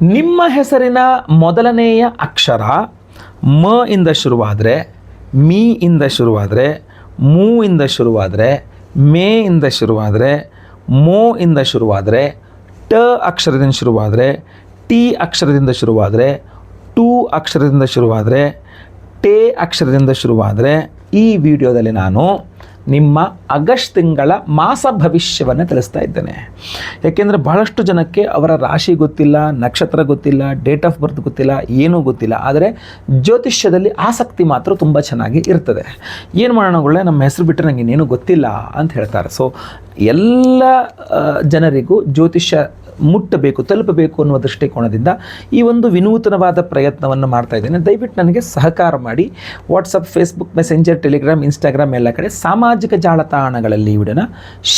ನಿಮ್ಮ ಹೆಸರಿನ ಮೊದಲನೆಯ ಅಕ್ಷರ ಮ ಇಂದ ಶುರುವಾದರೆ, ಮೀ ಇಂದ ಶುರುವಾದರೆ, ಮೂ ಇಂದ ಶುರುವಾದರೆ, ಮೇ ಇಂದ ಶುರುವಾದರೆ, ಮೋ ಇಂದ ಶುರುವಾದರೆ, ಟ ಅಕ್ಷರದಿಂದ ಶುರುವಾದರೆ, ಟಿ ಅಕ್ಷರದಿಂದ ಶುರುವಾದರೆ, ಟೂ ಅಕ್ಷರದಿಂದ ಶುರುವಾದರೆ, ಟೇ ಅಕ್ಷರದಿಂದ ಶುರುವಾದರೆ, ಈ ವಿಡಿಯೋದಲ್ಲಿ ನಾನು ನಿಮ್ಮ ಆಗಸ್ಟ್ ತಿಂಗಳ ಮಾಸ ಭವಿಷ್ಯವನ್ನು ತಿಳಿಸ್ತಾ ಇದ್ದೇನೆ. ಯಾಕೆಂದರೆ ಬಹಳಷ್ಟು ಜನಕ್ಕೆ ಅವರ ರಾಶಿ ಗೊತ್ತಿಲ್ಲ, ನಕ್ಷತ್ರ ಗೊತ್ತಿಲ್ಲ, ಡೇಟ್ ಆಫ್ ಬರ್ತ್ ಗೊತ್ತಿಲ್ಲ, ಏನೂ ಗೊತ್ತಿಲ್ಲ. ಆದರೆ ಜ್ಯೋತಿಷ್ಯದಲ್ಲಿ ಆಸಕ್ತಿ ಮಾತ್ರ ತುಂಬ ಚೆನ್ನಾಗಿ ಇರ್ತದೆ. ಏನು ಮಾಡೋಣಗಳೇ, ನಮ್ಮ ಹೆಸರು ಬಿಟ್ಟರೆ ನನಗೆ ಇನ್ನೇನು ಗೊತ್ತಿಲ್ಲ ಅಂತ ಹೇಳ್ತಾರೆ. ಸೊ ಎಲ್ಲ ಜನರಿಗೂ ಜ್ಯೋತಿಷ್ಯ ಮುಟ್ಟಬೇಕು, ತಲುಪಬೇಕು ಅನ್ನುವ ದೃಷ್ಟಿಕೋನದಿಂದ ಈ ಒಂದು ವಿನೂತನವಾದ ಪ್ರಯತ್ನವನ್ನು ಮಾಡ್ತಾ ಇದ್ದೇನೆ. ದಯವಿಟ್ಟು ನನಗೆ ಸಹಕಾರ ಮಾಡಿ. WhatsApp, Facebook, messenger, Telegram, Instagram ಎಲ್ಲ ಕಡೆ ಸಾಮಾಜಿಕ ಜಾಲತಾಣಗಳಲ್ಲಿ ಈ ವಿಡಿಯೋನ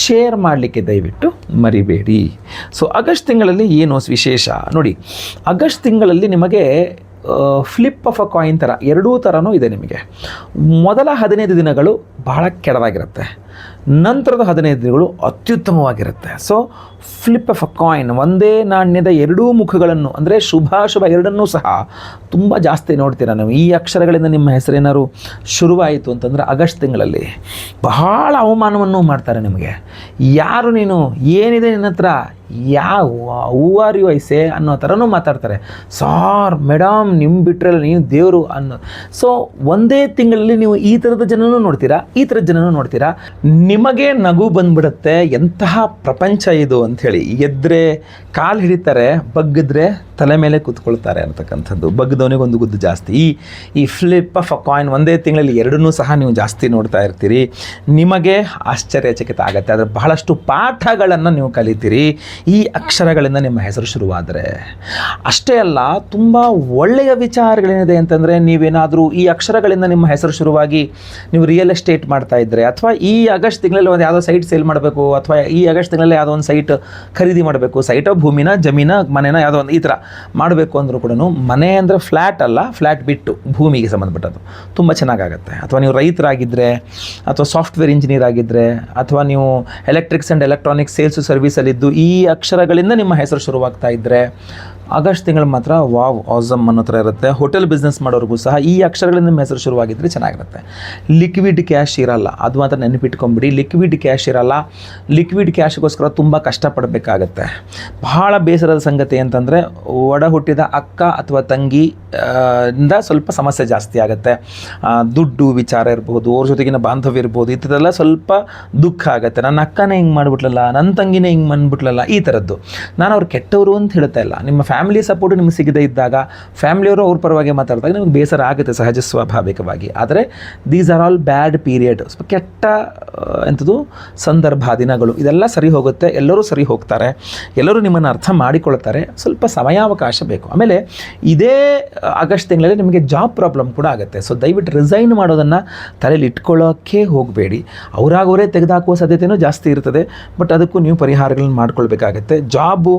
ಶೇರ್ ಮಾಡಲಿಕ್ಕೆ ದಯವಿಟ್ಟು ಮರಿಬೇಡಿ. ಸೊ ಆಗಸ್ಟ್ ತಿಂಗಳಲ್ಲಿ ಏನು ವಿಶೇಷ ನೋಡಿ, ಆಗಸ್ಟ್ ತಿಂಗಳಲ್ಲಿ ನಿಮಗೆ ಫ್ಲಿಪ್ ಆಫ್ ಅ ಕಾಯಿನ್ ಥರ ಎರಡೂ ಥರನೂ ಇದೆ. ನಿಮಗೆ ಮೊದಲ 15 ದಿನಗಳು ಬಹಳ ಕೆಡವಾಗಿರುತ್ತೆ, ನಂತರದ 15 ದಿನಗಳು ಅತ್ಯುತ್ತಮವಾಗಿರುತ್ತೆ. So flip of a coin, ಒಂದೇ ನಾಣ್ಯದ ಎರಡೂ ಮುಖಗಳನ್ನು, ಅಂದರೆ ಶುಭಾಶುಭ ಎರಡನ್ನೂ ಸಹ ತುಂಬ ಜಾಸ್ತಿ ನೋಡ್ತೀರ ನೀವು. ಈ ಅಕ್ಷರಗಳಿಂದ ನಿಮ್ಮ ಹೆಸರೇನಾದ್ರು ಶುರುವಾಯಿತು ಅಂತಂದರೆ ಆಗಸ್ಟ್ ತಿಂಗಳಲ್ಲಿ ಬಹಳ ಅವಮಾನವನ್ನು ಮಾಡ್ತಾರೆ ನಿಮಗೆ. ಯಾರು ನೀನು, ಏನಿದೆ ನಿನ್ನ ಹತ್ರ, ಹೂ ಆರ್ ಯು ಐಸೆ ಅನ್ನೋ ಥರನೂ ಮಾತಾಡ್ತಾರೆ. ಸಾರ್ ಮೇಡಮ್, ನಿಮ್ಮ ಬಿಟ್ಟರಲ್ಲ ನೀವು ದೇವರು ಅನ್ನೋ. ಸೊ ಒಂದೇ ತಿಂಗಳಲ್ಲಿ ನೀವು ಈ ಥರದ ಜನನೂ ನೋಡ್ತೀರಾ, ಈ ಥರದ ಜನನೂ ನೋಡ್ತೀರಾ. ನಿಮಗೆ ನಗು ಬಂದ್ಬಿಡುತ್ತೆ, ಎಂತಹ ಪ್ರಪಂಚ ಇದು ಅಂಥೇಳಿ. ಎದ್ದರೆ ಕಾಲು ಹಿಡಿತಾರೆ, ಬಗ್ಗಿದ್ರೆ ತಲೆ ಮೇಲೆ ಕೂತ್ಕೊಳ್ತಾರೆ ಅಂತಕ್ಕಂಥದ್ದು. ಬಗ್ಗದವನಿಗೆ ಒಂದು ಗುದ್ದು ಜಾಸ್ತಿ. ಈ ಫ್ಲಿಪ್ ಆಫ್ ಅ ಕಾಯಿನ್ ಒಂದೇ ತಿಂಗಳಲ್ಲಿ ಎರಡನ್ನೂ ಸಹ ನೀವು ಜಾಸ್ತಿ ನೋಡ್ತಾ ಇರ್ತೀರಿ. ನಿಮಗೆ ಆಶ್ಚರ್ಯಚಕಿತ ಆಗುತ್ತೆ. ಆದರೆ ಬಹಳಷ್ಟು ಪಾಠಗಳನ್ನು ನೀವು ಕಲಿತೀರಿ ಈ ಅಕ್ಷರಗಳಿಂದ ನಿಮ್ಮ ಹೆಸರು ಶುರುವಾದರೆ. ಅಷ್ಟೇ ಅಲ್ಲ, ತುಂಬ ಒಳ್ಳೆಯ ವಿಚಾರಗಳೇನಿದೆ ಅಂತಂದರೆ, ನೀವೇನಾದರೂ ಈ ಅಕ್ಷರಗಳಿಂದ ನಿಮ್ಮ ಹೆಸರು ಶುರುವಾಗಿ ನೀವು ರಿಯಲ್ ಎಸ್ಟೇಟ್ ಮಾಡ್ತಾ ಇದ್ದರೆ, ಅಥವಾ ಈ ಆಗಸ್ಟ್ ತಿಂಗಳಲ್ಲಿ ಒಂದು ಯಾವುದೋ ಸೈಟ್ ಸೇಲ್ ಮಾಡಬೇಕು, ಅಥವಾ ಈ ಆಗಸ್ಟ್ ತಿಂಗಳಲ್ಲಿ ಯಾವುದೋ ಒಂದು ಸೈಟ್ ಖರೀದಿ ಮಾಡಬೇಕು, ಸೈಟೋ ಭೂಮಿನ, ಜಮೀನ, ಮನೆನ ಯಾವುದೋ ಒಂದು ಈ ಥರ ಮಾಡಬೇಕು ಅಂದರೂ ಕೂಡ, ಮನೆ ಅಂದರೆ ಫ್ಲ್ಯಾಟ್ ಅಲ್ಲ, ಫ್ಲ್ಯಾಟ್ ಬಿಟ್ಟು ಭೂಮಿಗೆ ಸಂಬಂಧಪಟ್ಟದ್ದು ತುಂಬ ಚೆನ್ನಾಗಾಗುತ್ತೆ. ಅಥವಾ ನೀವು ರೈತರಾಗಿದ್ದರೆ, ಅಥವಾ ಸಾಫ್ಟ್ವೇರ್ ಇಂಜಿನಿಯರ್ ಆಗಿದ್ದರೆ, ಅಥವಾ ನೀವು ಎಲೆಕ್ಟ್ರಿಕ್ಸ್ ಆ್ಯಂಡ್ ಎಲೆಕ್ಟ್ರಾನಿಕ್ಸ್ ಸೇಲ್ಸು ಸರ್ವಿಸಲ್ಲಿದ್ದು ಈ ಅಕ್ಷರಗಳಿಂದ ನಿಮ್ಮ ಹೆಸರು ಶುರುವಾಗ್ತಾ ಇದ್ದರೆ, ಆಗಸ್ಟ್ ತಿಂಗಳು ಮಾತ್ರ ವಾವ್ ಆಸಮ್ ಅನ್ನೋ ಥರ ಇರುತ್ತೆ. ಹೋಟೆಲ್ ಬಿಸ್ನೆಸ್ ಮಾಡೋರಿಗೂ ಸಹ ಈ ಅಕ್ಷರಗಳಿಂದ ನಿಮ್ಮ ಹೆಸರು ಶುರುವಾಗಿದ್ದರೆ ಚೆನ್ನಾಗಿರುತ್ತೆ. ಲಿಕ್ವಿಡ್ ಕ್ಯಾಶ್ ಇರಲ್ಲ, ಅದು ಮಾತ್ರ ನೆನಪಿಟ್ಕೊಂಬಿಡಿ. ಲಿಕ್ವಿಡ್ ಕ್ಯಾಶ್ ಇರಲ್ಲ. ಲಿಕ್ವಿಡ್ ಕ್ಯಾಶ್ಗೋಸ್ಕರ ತುಂಬ ಕಷ್ಟಪಡಬೇಕಾಗತ್ತೆ. ಬಹಳ ಬೇಸರದ ಸಂಗತಿ ಅಂತಂದರೆ, ಒಡ ಹುಟ್ಟಿದ ಅಕ್ಕ ಅಥವಾ ತಂಗಿ ಇಂದ ಸ್ವಲ್ಪ ಸಮಸ್ಯೆ ಜಾಸ್ತಿ ಆಗುತ್ತೆ. ದುಡ್ಡು ವಿಚಾರ ಇರ್ಬೋದು, ಅವ್ರ ಜೊತೆಗಿನ ಬಾಂಧವ್ಯ ಇರ್ಬೋದು, ಈ ಥರದೆಲ್ಲ ಸ್ವಲ್ಪ ದುಃಖ ಆಗುತ್ತೆ. ನನ್ನ ಅಕ್ಕನೇ ಹಿಂಗೆ ಮಾಡಿಬಿಟ್ಲಲ್ಲ, ನನ್ನ ತಂಗಿನೇ ಹಿಂಗೆ ಬಂದ್ಬಿಟ್ಲಲ್ಲ, ಈ ಥರದ್ದು. ನಾನು ಅವ್ರು ಕೆಟ್ಟವರು ಅಂತ ಹೇಳ್ತಾ ಇಲ್ಲ. ನಿಮ್ಮ ಫ್ಯಾಮಿಲಿ ಸಪೋರ್ಟ್ ನಿಮಗೆ ಸಿಗದೇ ಇದ್ದಾಗ, ಫ್ಯಾಮಿಲಿಯವರು ಅವ್ರ ಪರವಾಗಿ ಮಾತಾಡಿದಾಗ ನಿಮಗೆ ಬೇಸರ ಆಗುತ್ತೆ ಸಹಜ ಸ್ವಾಭಾವಿಕವಾಗಿ. ಆದರೆ these are all bad period, ಸ್ವಲ್ಪ ಕೆಟ್ಟ ಎಂಥದ್ದು ಸಂದರ್ಭ, ದಿನಗಳು. ಇದೆಲ್ಲ ಸರಿ ಹೋಗುತ್ತೆ, ಎಲ್ಲರೂ ಸರಿ ಹೋಗ್ತಾರೆ, ಎಲ್ಲರೂ ನಿಮ್ಮನ್ನು ಅರ್ಥ ಮಾಡಿಕೊಳ್ತಾರೆ. ಸ್ವಲ್ಪ ಸಮಯಾವಕಾಶ ಬೇಕು. ಆಮೇಲೆ ಇದೇ ಆಗಸ್ಟ್ ತಿಂಗಳಲ್ಲಿ ನಿಮಗೆ ಜಾಬ್ ಪ್ರಾಬ್ಲಮ್ ಕೂಡ ಆಗುತ್ತೆ. ಸೊ ದಯವಿಟ್ಟು ರಿಸೈನ್ ಮಾಡೋದನ್ನು ತಲೆಯಲ್ಲಿ ಇಟ್ಕೊಳ್ಳೋಕ್ಕೆ ಹೋಗಬೇಡಿ. ಅವರಾಗವರೇ ತೆಗೆದುಹಾಕುವ ಸಾಧ್ಯತೆಯೂ ಜಾಸ್ತಿ ಇರ್ತದೆ. ಬಟ್ ಅದಕ್ಕೂ ನೀವು ಪರಿಹಾರಗಳನ್ನು ಮಾಡ್ಕೊಳ್ಬೇಕಾಗತ್ತೆ. ಜಾಬು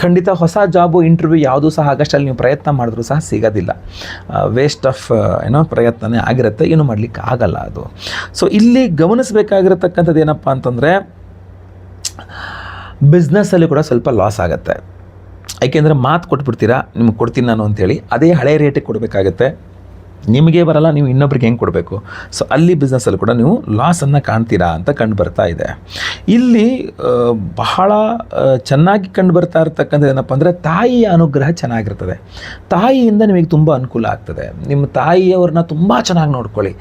ಖಂಡಿತ ಹೊಸ ಜಾಬು ಇಂಟರ್ವ್ಯೂ ಯಾವುದೂ ಸಹ ಆಗಸ್ಟಲ್ಲಿ ನೀವು ಪ್ರಯತ್ನ ಮಾಡಿದ್ರೂ ಸಹ ಸಿಗೋದಿಲ್ಲ. ವೇಸ್ಟ್ ಆಫ್ ಪ್ರಯತ್ನನೇ ಆಗಿರುತ್ತೆ, ಏನು ಮಾಡಲಿಕ್ಕೆ ಆಗಲ್ಲ ಅದು. ಸೊ ಇಲ್ಲಿ ಗಮನಿಸಬೇಕಾಗಿರತಕ್ಕಂಥದ್ದು ಏನಪ್ಪ ಅಂತಂದರೆ, ಬಿಸ್ನೆಸ್ಸಲ್ಲಿ ಕೂಡ ಸ್ವಲ್ಪ ಲಾಸ್ ಆಗುತ್ತೆ. ಏಕೆಂದರೆ ಮಾತು ಕೊಟ್ಬಿಡ್ತೀರಾ, ನಿಮ್ಗೆ ಕೊಡ್ತೀನಿ ನಾನು ಅಂತೇಳಿ, ಅದೇ ಹಳೆ ರೇಟಿಗೆ ಕೊಡಬೇಕಾಗತ್ತೆ. ನಿಮಗೆ ಬರಲ್ಲ, ನೀವು ಇನ್ನೊಬ್ರಿಗೆ ಹೆಂಗೆ ಕೊಡಬೇಕು. ಸೊ ಅಲ್ಲಿ ಬಿಸ್ನೆಸ್ಸಲ್ಲಿ ಕೂಡ ನೀವು ಲಾಸನ್ನು ಕಾಣ್ತೀರಾ ಅಂತ ಕಂಡು ಬರ್ತಾ ಇದೆ. ಇಲ್ಲಿ ಬಹಳ ಚೆನ್ನಾಗಿ ಕಂಡು ಬರ್ತಾ ಇರತಕ್ಕಂಥದ್ದು ಏನಪ್ಪ ಅಂದರೆ, ತಾಯಿಯ ಅನುಗ್ರಹ ಚೆನ್ನಾಗಿರ್ತದೆ. ತಾಯಿಯಿಂದ ನಿಮಗೆ ತುಂಬ ಅನುಕೂಲ ಆಗ್ತದೆ. ನಿಮ್ಮ ತಾಯಿಯವ್ರನ್ನ ತುಂಬ ಚೆನ್ನಾಗಿ ನೋಡ್ಕೊಳ್ಳಿ.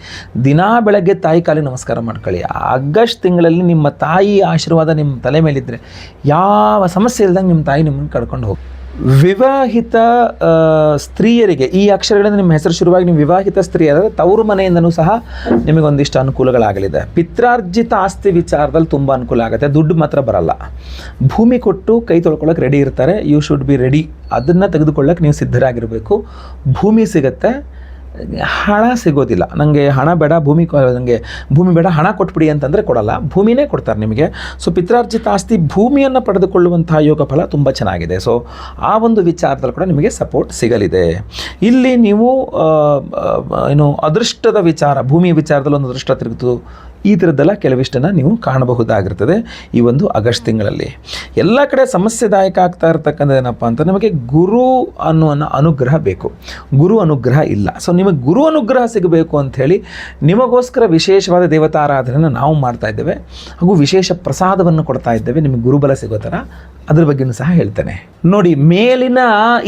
ದಿನಾ ಬೆಳಗ್ಗೆ ತಾಯಿ ಕಾಲಿಗೆ ನಮಸ್ಕಾರ ಮಾಡ್ಕೊಳ್ಳಿ. ಆಗಸ್ಟ್ ತಿಂಗಳಲ್ಲಿ ನಿಮ್ಮ ತಾಯಿ ಆಶೀರ್ವಾದ ನಿಮ್ಮ ತಲೆ ಮೇಲಿದ್ದರೆ ಯಾವ ಸಮಸ್ಯೆ ಇಲ್ದಂಗೆ ನಿಮ್ಮ ತಾಯಿ ನಿಮ್ಮನ್ನು ಕರ್ಕೊಂಡು ಹೋಗಿ. ವಿವಾಹಿತ ಸ್ತ್ರೀಯರಿಗೆ ಈ ಅಕ್ಷರಗಳಿಂದ ನಿಮ್ಮ ಹೆಸರು ಶುರುವಾಗಿ ನೀವು ವಿವಾಹಿತ ಸ್ತ್ರೀಯರಾದರೆ ತವರು ಮನೆಯಿಂದನೂ ಸಹ ನಿಮಗೊಂದಿಷ್ಟು ಅನುಕೂಲಗಳಾಗಲಿದೆ. ಪಿತ್ರಾರ್ಜಿತ ಆಸ್ತಿ ವಿಚಾರದಲ್ಲಿ ತುಂಬ ಅನುಕೂಲ ಆಗುತ್ತೆ. ದುಡ್ಡು ಮಾತ್ರ ಬರಲ್ಲ. ಭೂಮಿ ಕೊಟ್ಟು ಕೈ ತೊಳ್ಕೊಳ್ಳೋಕೆ ರೆಡಿ ಇರ್ತಾರೆ. You should be ready. ಅದನ್ನು ತೆಗೆದುಕೊಳ್ಳೋಕೆ ನೀವು ಸಿದ್ಧರಾಗಿರಬೇಕು. ಭೂಮಿ ಸಿಗುತ್ತೆ, ಹಣ ಸಿಗೋದಿಲ್ಲ. ನನಗೆ ಹಣ ಬೇಡ, ನನಗೆ ಭೂಮಿ ಬೇಡ, ಹಣ ಕೊಟ್ಬಿಡಿ ಅಂತಂದರೆ ಕೊಡಲ್ಲ, ಭೂಮಿನೇ ಕೊಡ್ತಾರೆ ನಿಮಗೆ. ಸೊ ಪಿತ್ರಾರ್ಜಿತ ಆಸ್ತಿ ಭೂಮಿಯನ್ನು ಪಡೆದುಕೊಳ್ಳುವಂಥ ಯೋಗ ಫಲ ತುಂಬ ಚೆನ್ನಾಗಿದೆ. ಸೊ ಆ ಒಂದು ವಿಚಾರದಲ್ಲಿ ಕೂಡ ನಿಮಗೆ ಸಪೋರ್ಟ್ ಸಿಗಲಿದೆ. ಇಲ್ಲಿ ನೀವು ಏನು ಅದೃಷ್ಟದ ವಿಚಾರ, ಭೂಮಿ ವಿಚಾರದಲ್ಲಿ ಒಂದು ಅದೃಷ್ಟ ತಿರುಗಿತು, ಈ ಥರದ್ದೆಲ್ಲ ಕೆಲವಿಷ್ಟನ್ನು ನೀವು ಕಾಣಬಹುದಾಗಿರ್ತದೆ ಈ ಒಂದು ಆಗಸ್ಟ್ ತಿಂಗಳಲ್ಲಿ. ಎಲ್ಲ ಕಡೆ ಸಮಸ್ಯೆದಾಯಕ ಆಗ್ತಾ ಇರ್ತಕ್ಕಂಥದ್ದು ಏನಪ್ಪ ಅಂತ, ನಮಗೆ ಗುರು ಅನ್ನೋ ಅನುಗ್ರಹ ಬೇಕು, ಗುರು ಅನುಗ್ರಹ ಇಲ್ಲ. ಸೊ ನಿಮಗೆ ಗುರು ಅನುಗ್ರಹ ಸಿಗಬೇಕು ಅಂಥೇಳಿ ನಿಮಗೋಸ್ಕರ ವಿಶೇಷವಾದ ದೇವತಾರಾಧನೆಯನ್ನು ನಾವು ಮಾಡ್ತಾ ಇದ್ದೇವೆ, ಹಾಗೂ ವಿಶೇಷ ಪ್ರಸಾದವನ್ನು ಕೊಡ್ತಾ ಇದ್ದೇವೆ ನಿಮಗೆ ಗುರುಬಲ ಸಿಗೋ ಥರ. ಅದ್ರ ಬಗ್ಗೆಯೂ ಸಹ ಹೇಳ್ತೇನೆ ನೋಡಿ. ಮೇಲಿನ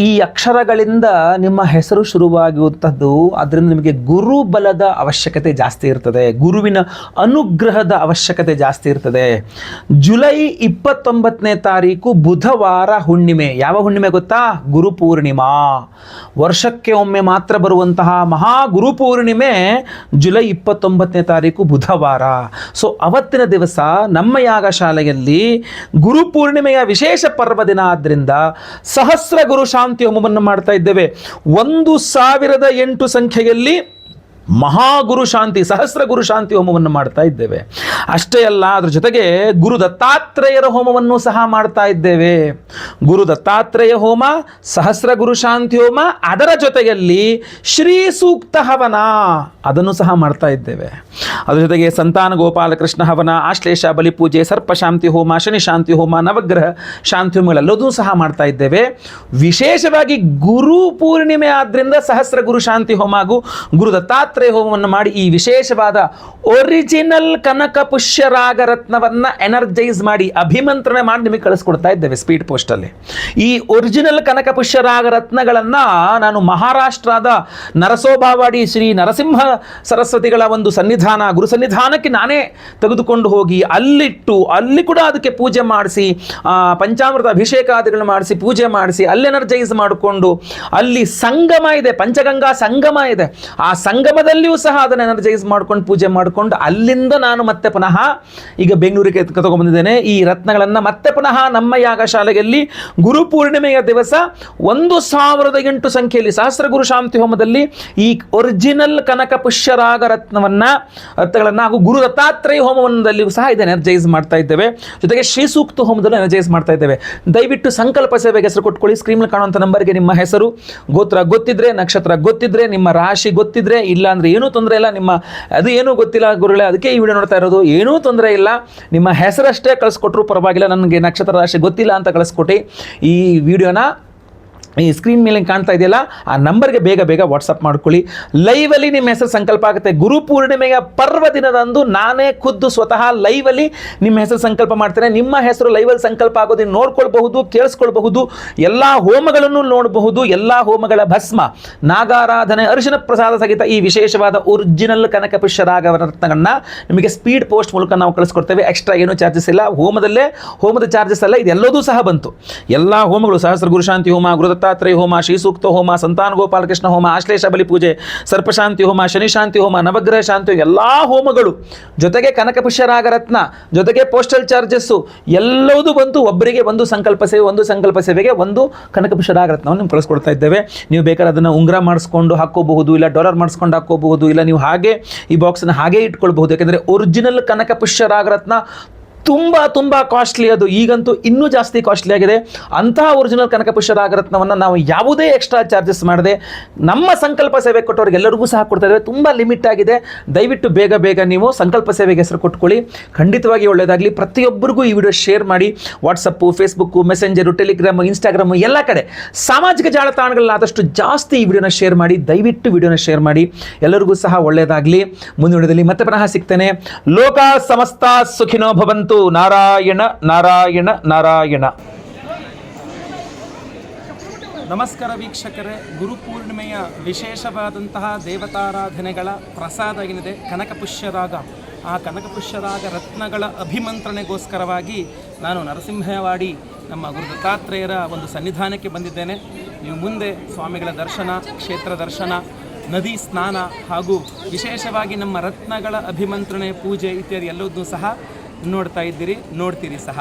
ಈ ಅಕ್ಷರಗಳಿಂದ ನಿಮ್ಮ ಹೆಸರು ಶುರುವಾಗುವಂಥದ್ದು, ಅದರಿಂದ ನಿಮಗೆ ಗುರುಬಲದ ಅವಶ್ಯಕತೆ ಜಾಸ್ತಿ ಇರ್ತದೆ, ಗುರುವಿನ ಅನುಗ್ರಹದ ಅವಶ್ಯಕತೆ ಜಾಸ್ತಿ ಇರ್ತದೆ. ಜುಲೈ 29ನೇ ತಾರೀಕು ಬುಧವಾರ ಹುಣ್ಣಿಮೆ. ಯಾವ ಹುಣ್ಣಿಮೆ ಗೊತ್ತಾ? ಗುರುಪೂರ್ಣಿಮಾ. ವರ್ಷಕ್ಕೆ ಒಮ್ಮೆ ಮಾತ್ರ ಬರುವಂತಹ ಮಹಾ ಗುರುಪೂರ್ಣಿಮೆ ಜುಲೈ 29ನೇ ತಾರೀಕು ಬುಧವಾರ. ಸೊ ಅವತ್ತಿನ ದಿವಸ ನಮ್ಮ ಯಾಗಶಾಲೆಯಲ್ಲಿ ಗುರುಪೂರ್ಣಿಮೆಯ ವಿಶೇಷ ಪರ್ವ ದಿನ ಆದ್ದರಿಂದ ಸಹಸ್ರ ಗುರು ಶಾಂತಿ ಹೋಮವನ್ನು ಮಾಡ್ತಾ ಇದ್ದೇವೆ. 1008 ಸಂಖ್ಯೆಯಲ್ಲಿ ಮಹಾಗುರು ಶಾಂತಿ, ಸಹಸ್ರ ಗುರು ಶಾಂತಿ ಹೋಮವನ್ನು ಮಾಡ್ತಾ ಇದ್ದೇವೆ. ಅಷ್ಟೇ ಅಲ್ಲ, ಅದ್ರ ಜೊತೆಗೆ ಗುರು ದತ್ತಾತ್ರೇಯರ ಹೋಮವನ್ನು ಸಹ ಮಾಡ್ತಾ ಇದ್ದೇವೆ. ಗುರು ದತ್ತಾತ್ರೇಯ ಹೋಮ, ಸಹಸ್ರ ಗುರು ಶಾಂತಿ ಹೋಮ, ಅದರ ಜೊತೆಯಲ್ಲಿ ಶ್ರೀ ಸೂಕ್ತ ಹವನ ಅದನ್ನು ಸಹ ಮಾಡ್ತಾ ಇದ್ದೇವೆ. ಅದ್ರ ಜೊತೆಗೆ ಸಂತಾನ ಗೋಪಾಲಕೃಷ್ಣ ಹವನ, ಆಶ್ಲೇಷ ಬಲಿಪೂಜೆ, ಸರ್ಪ ಶಾಂತಿ ಹೋಮ, ಶನಿ ಶಾಂತಿ ಹೋಮ, ನವಗ್ರಹ ಶಾಂತಿ ಹೋಮಗಳೆಲ್ಲದೂ ಸಹ ಮಾಡ್ತಾ ಇದ್ದೇವೆ. ವಿಶೇಷವಾಗಿ ಗುರು ಪೂರ್ಣಿಮೆ ಆದ್ದರಿಂದ ಸಹಸ್ರ ಗುರು ಶಾಂತಿ ಹೋಮ ಹಾಗೂ ಗುರು ದತ್ತಾತ್ರೇಯ ಹೋಮವನ್ನು ಮಾಡಿ ಈ ವಿಶೇಷವಾದ ಒರಿಜಿನಲ್ ಕನಕ ಪುಷ್ಯರಾಗ ರತ್ನವನ್ನು ಎನರ್ಜೈಸ್ ಮಾಡಿ ಅಭಿಮಂತ್ರಣೆ ಮಾಡಿ ನಿಮಗೆ ಕಳಿಸ್ಕೊಡ್ತಾ ಇದ್ದೇವೆ ಸ್ಪೀಡ್ ಪೋಸ್ಟಲ್ಲಿ. ಈ ಒರಿಜಿನಲ್ ಕನಕ ಪುಷ್ಯರಾಗ ರತ್ನಗಳನ್ನು ನಾನು ಮಹಾರಾಷ್ಟ್ರದ ನರಸೋಬಾವಾಡಿ ಶ್ರೀ ನರಸಿಂಹ ಸರಸ್ವತಿಗಳ ಒಂದು ಸನ್ನಿಧಾನ, ಗುರು ಸನ್ನಿಧಾನಕ್ಕೆ ನಾನೇ ತೆಗೆದುಕೊಂಡು ಹೋಗಿ ಅಲ್ಲಿಟ್ಟು, ಅಲ್ಲಿ ಕೂಡ ಅದಕ್ಕೆ ಪೂಜೆ ಮಾಡಿಸಿ, ಪಂಚಾಮೃತ ಅಭಿಷೇಕಾದಿಗಳನ್ನು ಮಾಡಿಸಿ, ಪೂಜೆ ಮಾಡಿಸಿ, ಅಲ್ಲಿ ಎನರ್ಜೈಸ್ ಮಾಡಿಕೊಂಡು, ಅಲ್ಲಿ ಸಂಗಮ ಇದೆ, ಪಂಚಗಂಗಾ ಸಂಗಮ ಇದೆ, ಆ ಸಂಗಮದಲ್ಲಿಯೂ ಸಹ ಅದನ್ನು ಎನರ್ಜೈಸ್ ಮಾಡ್ಕೊಂಡು ಪೂಜೆ ಮಾಡಿಕೊಂಡು ಅಲ್ಲಿಂದ ನಾನು ಮತ್ತೆ ಪುನಃ ಈಗ ಬೆಂಗಳೂರಿಗೆ ತಗೊಂಡ್ಬಂದಿದ್ದೇನೆ. ಈ ರತ್ನಗಳನ್ನು ಮತ್ತೆ ಪುನಃ ನಮ್ಮ ಯಾಗಶಾಲೆಯಲ್ಲಿ ಗುರುಪೂರ್ಣಿಮೆಯ ದಿವಸ 1008 ಸಂಖ್ಯೆಯಲ್ಲಿ ಸಹಸ್ರ ಗುರು ಶಾಂತಿ ಹೋಮದಲ್ಲಿ ಈ ಒರಿಜಿನಲ್ ಕನಕ ಪುಷ್ಯರಾಗ ರತ್ನಗಳನ್ನು ಹಾಗೂ ಗುರು ದತ್ತಾತ್ರೇಯ ಹೋಮವನ್ನದಲ್ಲಿಯೂ ಸಹ ಇದನ್ನು ಎನರ್ಜೈಸ್ ಮಾಡ್ತಾ ಇದ್ದೇವೆ. ಜೊತೆಗೆ ಶ್ರೀ ಸೂಕ್ತ ಹೋಮದಲ್ಲೂ ಎನರ್ಜೈಸ್ ಮಾಡ್ತಾ ಇದ್ದೇವೆ. ದಯವಿಟ್ಟು ಸಂಕಲ್ಪ ಸೇವೆಗೆ ಹೆಸರು ಕೊಟ್ಕೊಳ್ಳಿ. ಸ್ಕ್ರೀನಲ್ಲಿ ಕಾಣುವಂಥ ನಂಬರ್ಗೆ ನಿಮ್ಮ ಹೆಸರು, ಗೋತ್ರ ಗೊತ್ತಿದ್ರೆ, ನಕ್ಷತ್ರ ಗೊತ್ತಿದ್ರೆ, ನಿಮ್ಮ ರಾಶಿ ಗೊತ್ತಿದ್ರೆ, ಇಲ್ಲ ಅಂದರೆ ಏನೂ ತೊಂದರೆ ಇಲ್ಲ, ನಿಮ್ಮ ಅದು ಏನೂ ಗೊತ್ತಿಲ್ಲ ಗುರುಗಳೇ ಅದಕ್ಕೆ ಈ ವಿಡಿಯೋ ನೋಡ್ತಾ ಇರೋದು, ಏನೂ ತೊಂದರೆ ಇಲ್ಲ, ನಿಮ್ಮ ಹೆಸರಷ್ಟೇ ಕಳಿಸ್ಕೊಟ್ರು ಪರವಾಗಿಲ್ಲ, ನನಗೆ ನಕ್ಷತ್ರ ರಾಶಿ ಗೊತ್ತಿಲ್ಲ ಅಂತ ಕಳಿಸ್ಕೊಟ್ಟು ಈ ವಿಡಿಯೋನ ಈ ಸ್ಕ್ರೀನ್ ಮೇಲೆ ಕಾಣ್ತಾ ಇದೆಯಲ್ಲ ಆ ನಂಬರ್ಗೆ ಬೇಗ ಬೇಗ ವಾಟ್ಸಪ್ ಮಾಡ್ಕೊಳ್ಳಿ. ಲೈವಲ್ಲಿ ನಿಮ್ಮ ಹೆಸರು ಸಂಕಲ್ಪ ಆಗುತ್ತೆ. ಗುರುಪೂರ್ಣಿಮೆಯ ಪರ್ವ ದಿನದಂದು ನಾನೇ ಖುದ್ದು ಸ್ವತಃ ಲೈವಲ್ಲಿ ನಿಮ್ಮ ಹೆಸರು ಸಂಕಲ್ಪ ಮಾಡ್ತೇನೆ. ನಿಮ್ಮ ಹೆಸರು ಲೈವಲ್ಲಿ ಸಂಕಲ್ಪ ಆಗೋದನ್ನು ನೋಡ್ಕೊಳ್ಬಹುದು, ಕೇಳಿಸ್ಕೊಳ್ಬಹುದು, ಎಲ್ಲ ಹೋಮಗಳನ್ನು ನೋಡಬಹುದು. ಎಲ್ಲ ಹೋಮಗಳ ಭಸ್ಮ, ನಾಗಾರಾಧನೆ, ಅರಿಶಿನ ಪ್ರಸಾದ ಸಹಿತ ಈ ವಿಶೇಷವಾದ ಒರಿಜಿನಲ್ ಕನಕ ಪುಷ್ಯರಾಗ ರತ್ನಗಳನ್ನ ನಿಮಗೆ ಸ್ಪೀಡ್ ಪೋಸ್ಟ್ ಮೂಲಕ ನಾವು ಕಳಿಸ್ಕೊಡ್ತೇವೆ. ಎಕ್ಸ್ಟ್ರಾ ಏನೂ ಚಾರ್ಜಸ್ ಇಲ್ಲ. ಹೋಮದ ಚಾರ್ಜಸ್ ಅಲ್ಲ, ಇದೆಲ್ಲದೂ ಸಹ ಬಂತು. ಎಲ್ಲ ಹೋಮಗಳು, ಸಹಸ್ರ ಗುರುಶಾಂತಿ ಹೋಮ, ಗುರು ದತ್ತಾತ್ರೇಯ ಹೋಮ, ಶ್ರೀ ಸೂಕ್ತ ಹೋಮ, ಸಂತಾನ ಗೋಪಾಲಕೃಷ್ಣ ಹೋಮ, ಆಶ್ಲೇಷ ಬಲಿಪೂಜೆ, ಸರ್ಪಶಾಂತಿ ಹೋಮ, ಶನಿ ಶಾಂತಿ ಹೋಮ, ನವಗ್ರಹ ಶಾಂತಿ, ಎಲ್ಲ ಹೋಮಗಳು ಜೊತೆಗೆ ಕನಕ ಪುಷ್ಯರಾಗ ರತ್ನ ಜೊತೆಗೆ ಪೋಸ್ಟಲ್ ಚಾರ್ಜಸ್ಸು ಎಲ್ಲವೂ ಬಂತು. ಒಬ್ಬರಿಗೆ ಒಂದು ಸಂಕಲ್ಪ ಸೇವೆಗೆ ಒಂದು ಕನಕ ಪುಷ್ಯರಾಗ ರತ್ನವನ್ನು ನಿಮ್ಗೆ ಕಳಿಸ್ಕೊಡ್ತಾ ಇದ್ದೇವೆ. ನೀವು ಬೇಕಾದ್ರೆ ಅದನ್ನು ಉಂಗುರ ಮಾಡಿಸ್ಕೊಂಡು ಹಾಕೋಬಹುದು, ಇಲ್ಲ ಡಾಲರ್ ಮಾಡಿಸ್ಕೊಂಡು ಹಾಕೋಬಹುದು, ಇಲ್ಲ ನೀವು ಹಾಗೆ ಈ ಬಾಕ್ಸನ್ನು ಹಾಗೆ ಇಟ್ಕೊಳ್ಬಹುದು. ಯಾಕೆಂದರೆ ಒರಿಜಿನಲ್ ಕನಕ ಪುಷ್ಯರಾಗ ರತ್ನ ತುಂಬ ಕಾಸ್ಟ್ಲಿ, ಅದು ಈಗಂತೂ ಇನ್ನೂ ಜಾಸ್ತಿ ಕಾಸ್ಟ್ಲಿ ಆಗಿದೆ. ಅಂತಹ ಒರಿಜಿನಲ್ ಕನಕ ಪುಷ್ಯರಾಗ ರತ್ನವನ್ನು ನಾವು ಯಾವುದೇ ಎಕ್ಸ್ಟ್ರಾ ಚಾರ್ಜಸ್ ಮಾಡದೆ ನಮ್ಮ ಸಂಕಲ್ಪ ಸೇವೆ ಕೊಟ್ಟವ್ರಿಗೆಲ್ಲರಿಗೂ ಸಹ ಕೊಡ್ತಾ ಇದ್ದೇವೆ. ತುಂಬ ಲಿಮಿಟ್ ಆಗಿದೆ. ದಯವಿಟ್ಟು ಬೇಗ ನೀವು ಸಂಕಲ್ಪ ಸೇವೆಗೆ ಹೆಸರು ಕೊಟ್ಕೊಳ್ಳಿ, ಖಂಡಿತವಾಗಿ ಒಳ್ಳೆಯದಾಗಲಿ. ಪ್ರತಿಯೊಬ್ಬರಿಗೂ ಈ ವಿಡಿಯೋ ಶೇರ್ ಮಾಡಿ. WhatsApp, Facebook, messenger, Telegram, Instagram ಎಲ್ಲ ಕಡೆ ಸಾಮಾಜಿಕ ಜಾಲತಾಣಗಳನ್ನ ಆದಷ್ಟು ಜಾಸ್ತಿ ಈ ವಿಡಿಯೋನ ಶೇರ್ ಮಾಡಿ. ದಯವಿಟ್ಟು ವಿಡಿಯೋನ ಶೇರ್ ಮಾಡಿ. ಎಲ್ಲರಿಗೂ ಸಹ ಒಳ್ಳೆಯದಾಗಲಿ. ಮುಂದಿನ ವಿಡಿಯೋದಲ್ಲಿ ಮತ್ತೆ ಪುನಃ ಸಿಗ್ತೇನೆ. ಲೋಕ ಸಮಸ್ತ ಸುಖಿನೋ ಭವಂತು. ನಾರಾಯಣ ನಾರಾಯಣ ನಾರಾಯಣ. ನಮಸ್ಕಾರ ವೀಕ್ಷಕರೇ, ಗುರುಪೂರ್ಣಿಮೆಯ ವಿಶೇಷವಾದಂತಹ ದೇವತಾರಾಧನೆಗಳ ಪ್ರಸಾದ ಏನಿದೆ ಕನಕಪುಷ್ಯರಾಗ, ಆ ಕನಕಪುಷ್ಯರಾಗ ರತ್ನಗಳ ಅಭಿಮಂತ್ರಣೆಗೋಸ್ಕರವಾಗಿ ನಾನು ನರಸಿಂಹವಾಡಿ ನಮ್ಮ ಗುರು ದತ್ತಾತ್ರೇಯರ ಒಂದು ಸನ್ನಿಧಾನಕ್ಕೆ ಬಂದಿದ್ದೇನೆ. ನೀವು ಮುಂದೆ ಸ್ವಾಮಿಗಳ ದರ್ಶನ, ಕ್ಷೇತ್ರ ದರ್ಶನ, ನದಿ ಸ್ನಾನ ಹಾಗೂ ವಿಶೇಷವಾಗಿ ನಮ್ಮ ರತ್ನಗಳ ಅಭಿಮಂತ್ರಣೆ, ಪೂಜೆ ಇತ್ಯಾದಿ ಎಲ್ಲವನ್ನೂ ಸಹ ನೋಡ್ತೀರಿ ಸಹ.